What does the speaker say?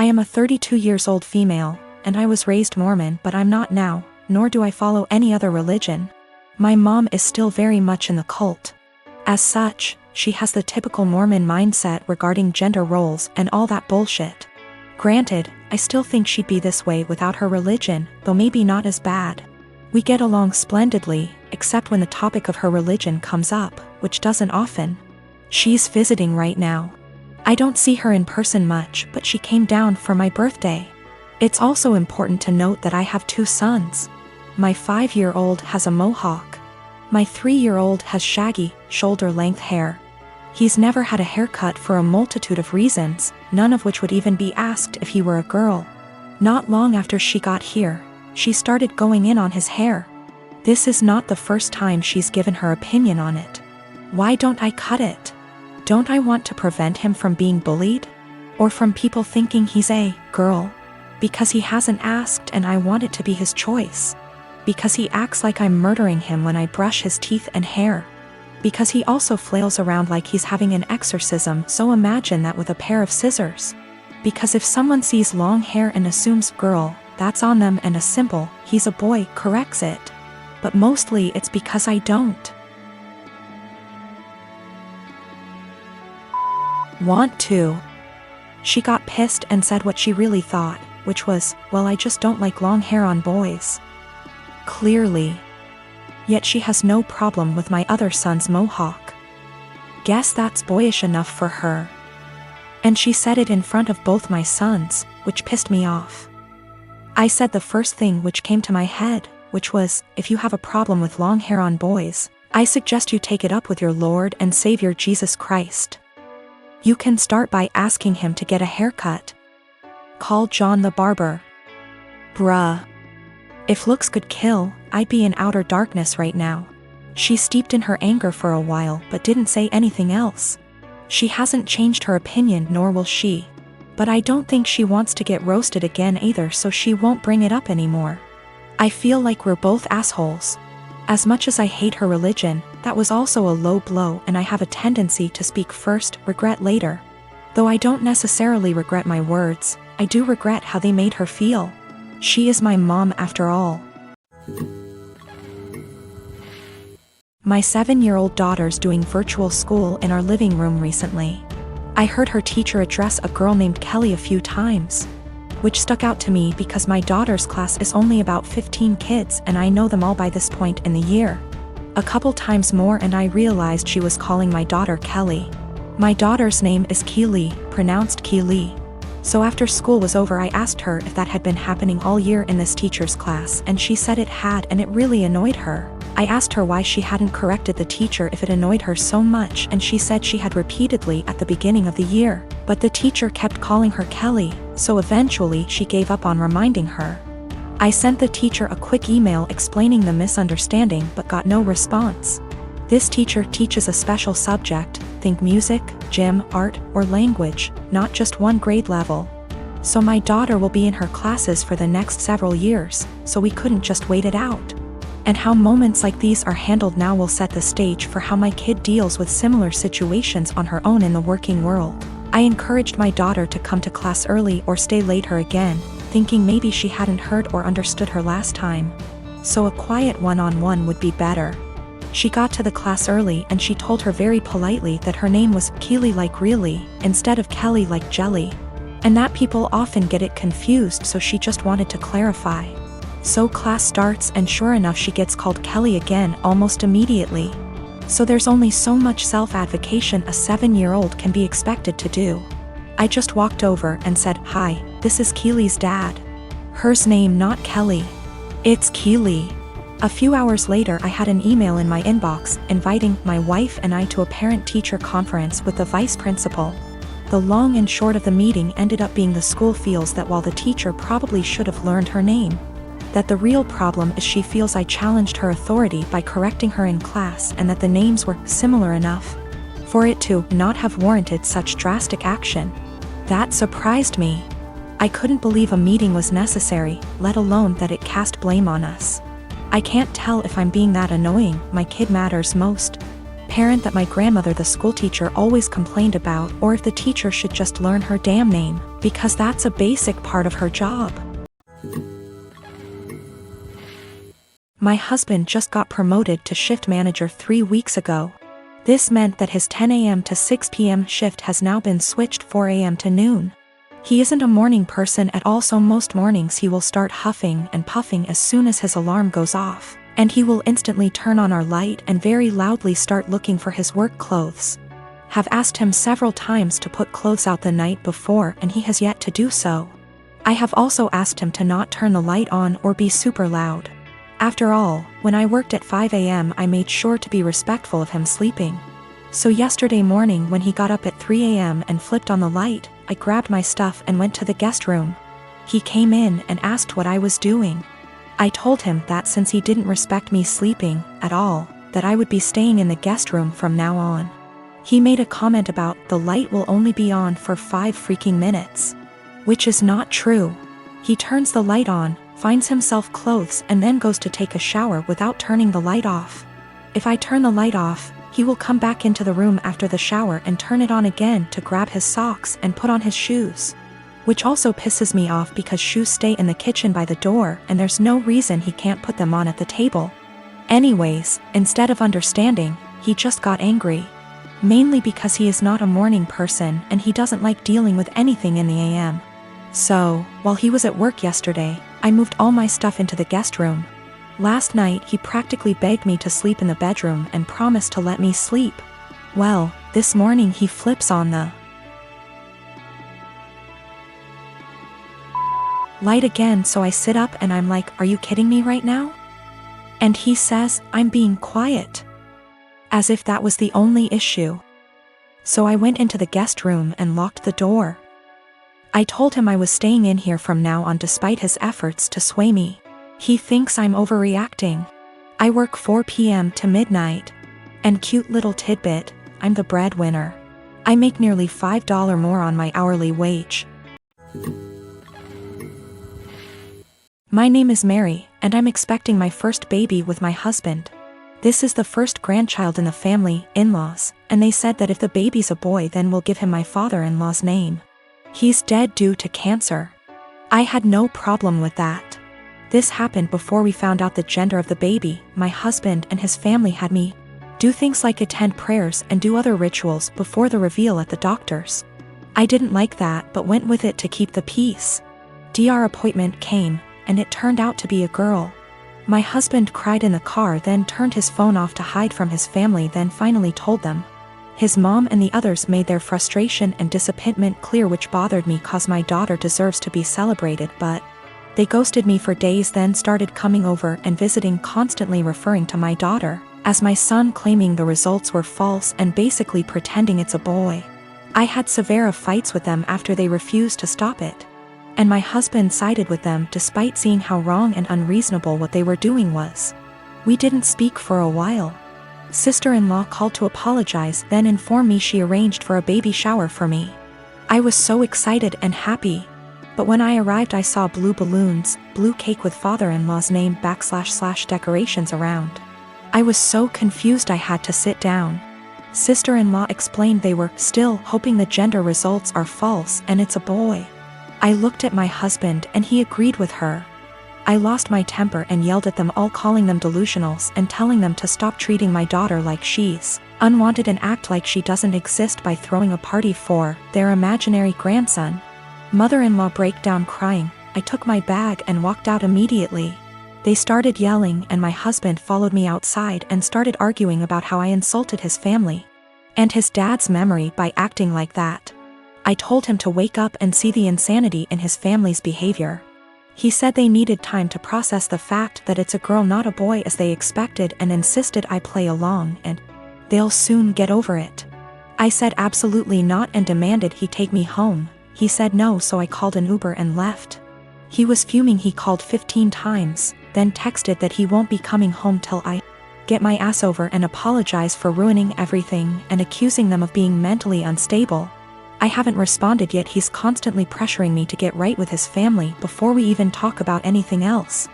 I am a 32 years old female, and I was raised Mormon, but I'm not now, nor do I follow any other religion. My mom is still very much in the cult. As such, she has the typical Mormon mindset regarding gender roles and all that bullshit. Granted, I still think she'd be this way without her religion, though maybe not as bad. We get along splendidly, except when the topic of her religion comes up, which doesn't often. She's visiting right now. I don't see her in person much, but she came down for my birthday. It's also important to note that I have 2 sons. My 5-year-old has a mohawk. My 3-year-old has shaggy, shoulder-length hair. He's never had a haircut for a multitude of reasons, none of which would even be asked if he were a girl. Not long after she got here, she started going in on his hair. This is not the first time she's given her opinion on it. Why don't I cut it? Don't I want to prevent him from being bullied? Or from people thinking he's a girl? Because he hasn't asked and I want it to be his choice. Because he acts like I'm murdering him when I brush his teeth and hair. Because he also flails around like he's having an exorcism, so imagine that with a pair of scissors. Because if someone sees long hair and assumes girl, that's on them, and a simple, he's a boy, corrects it. But mostly it's because I don't want to. She got pissed and said what she really thought, which was, well, I just don't like long hair on boys. Clearly. Yet she has no problem with my other son's mohawk. Guess that's boyish enough for her. And she said it in front of both my sons, which pissed me off. I said the first thing which came to my head, which was, if you have a problem with long hair on boys, I suggest you take it up with your Lord and Savior Jesus Christ. You can start by asking him to get a haircut. Call John the barber. Bruh. If looks could kill, I'd be in outer darkness right now. She steeped in her anger for a while but didn't say anything else. She hasn't changed her opinion, nor will she. But I don't think she wants to get roasted again either, so she won't bring it up anymore. I feel like we're both assholes. As much as I hate her religion, that was also a low blow, and I have a tendency to speak first, regret later. Though I don't necessarily regret my words, I do regret how they made her feel. She is my mom after all. My 7-year-old daughter's doing virtual school in our living room recently. I heard her teacher address a girl named Kelly a few times, which stuck out to me because my daughter's class is only about 15 kids and I know them all by this point in the year. A couple times more and I realized she was calling my daughter Kelly. My daughter's name is Keely, pronounced Keely. So after school was over I asked her if that had been happening all year in this teacher's class, and she said it had, and it really annoyed her. I asked her why she hadn't corrected the teacher if it annoyed her so much, and she said she had repeatedly at the beginning of the year, but the teacher kept calling her Kelly, so eventually she gave up on reminding her. I sent the teacher a quick email explaining the misunderstanding but got no response. This teacher teaches a special subject, think music, gym, art, or language, not just one grade level. So my daughter will be in her classes for the next several years, so we couldn't just wait it out. And how moments like these are handled now will set the stage for how my kid deals with similar situations on her own in the working world. I encouraged my daughter to come to class early or stay later again, thinking maybe she hadn't heard or understood her last time. So a quiet one-on-one would be better. She got to the class early and she told her very politely that her name was Keely like really, instead of Kelly like jelly. And that people often get it confused, so she just wanted to clarify. So class starts and sure enough she gets called Kelly again almost immediately. So there's only so much self-advocation a 7-year-old can be expected to do. I just walked over and said, "Hi, this is Keely's dad. Hers name not Kelly. It's Keely." A few hours later I had an email in my inbox inviting my wife and I to a parent-teacher conference with the vice principal. The long and short of the meeting ended up being the school feels that while the teacher probably should have learned her name, that the real problem is she feels I challenged her authority by correcting her in class, and that the names were similar enough for it to not have warranted such drastic action. That surprised me. I couldn't believe a meeting was necessary, let alone that it cast blame on us. I can't tell if I'm being that annoying, my kid matters most parent that my grandmother the school teacher always complained about, or if the teacher should just learn her damn name, because that's a basic part of her job. My husband just got promoted to shift manager 3 weeks ago. This meant that his 10 a.m. to 6 p.m. shift has now been switched 4 a.m. to noon. He isn't a morning person at all, so most mornings he will start huffing and puffing as soon as his alarm goes off, and he will instantly turn on our light and very loudly start looking for his work clothes. Have asked him several times to put clothes out the night before and he has yet to do so. I have also asked him to not turn the light on or be super loud. After all, when I worked at 5 a.m. I made sure to be respectful of him sleeping. So yesterday morning when he got up at 3 a.m. and flipped on the light, I grabbed my stuff and went to the guest room. He came in and asked what I was doing. I told him that since he didn't respect me sleeping at all, that I would be staying in the guest room from now on. He made a comment about the light will only be on for 5 freaking minutes. Which is not true. He turns the light on, finds himself clothes and then goes to take a shower without turning the light off. If I turn the light off, he will come back into the room after the shower and turn it on again to grab his socks and put on his shoes. Which also pisses me off because shoes stay in the kitchen by the door and there's no reason he can't put them on at the table. Anyways, instead of understanding, he just got angry. Mainly because he is not a morning person and he doesn't like dealing with anything in the AM. So, while he was at work yesterday, I moved all my stuff into the guest room. Last night he practically begged me to sleep in the bedroom and promised to let me sleep. Well, this morning he flips on the light again, so I sit up and I'm like, are you kidding me right now? And he says, I'm being quiet. As if that was the only issue. So I went into the guest room and locked the door. I told him I was staying in here from now on despite his efforts to sway me. He thinks I'm overreacting. I work 4 p.m. to midnight. And cute little tidbit, I'm the breadwinner. I make nearly $5 more on my hourly wage. My name is Mary, and I'm expecting my first baby with my husband. This is the first grandchild in the family, in-laws, and they said that if the baby's a boy then we'll give him my father-in-law's name. He's dead due to cancer. I had no problem with that. This happened before we found out the gender of the baby. My husband and his family had me do things like attend prayers and do other rituals before the reveal at the doctor's. I didn't like that but went with it to keep the peace. DR appointment came, and it turned out to be a girl. My husband cried in the car, then turned his phone off to hide from his family, then finally told them. His mom and the others made their frustration and disappointment clear, which bothered me cause my daughter deserves to be celebrated, but they ghosted me for days, then started coming over and visiting, constantly referring to my daughter as my son, claiming the results were false and basically pretending it's a boy. I had severe fights with them after they refused to stop it. And my husband sided with them despite seeing how wrong and unreasonable what they were doing was. We didn't speak for a while. Sister-in-law called to apologize, then informed me she arranged for a baby shower for me. I was so excited and happy. But when I arrived I saw blue balloons, blue cake with father-in-law's name / decorations around. I was so confused I had to sit down. Sister-in-law explained they were still hoping the gender results are false and it's a boy. I looked at my husband and he agreed with her. I lost my temper and yelled at them all, calling them delusionals and telling them to stop treating my daughter like she's unwanted and act like she doesn't exist by throwing a party for their imaginary grandson. Mother-in-law break down crying. I took my bag and walked out immediately. They started yelling and my husband followed me outside and started arguing about how I insulted his family and his dad's memory by acting like that. I told him to wake up and see the insanity in his family's behavior. He said they needed time to process the fact that it's a girl not a boy as they expected, and insisted I play along and they'll soon get over it. I said absolutely not and demanded he take me home. He said no, so I called an Uber and left. He was fuming. He called 15 times, then texted that he won't be coming home till I get my ass over and apologize for ruining everything and accusing them of being mentally unstable. I haven't responded yet. He's constantly pressuring me to get right with his family before we even talk about anything else.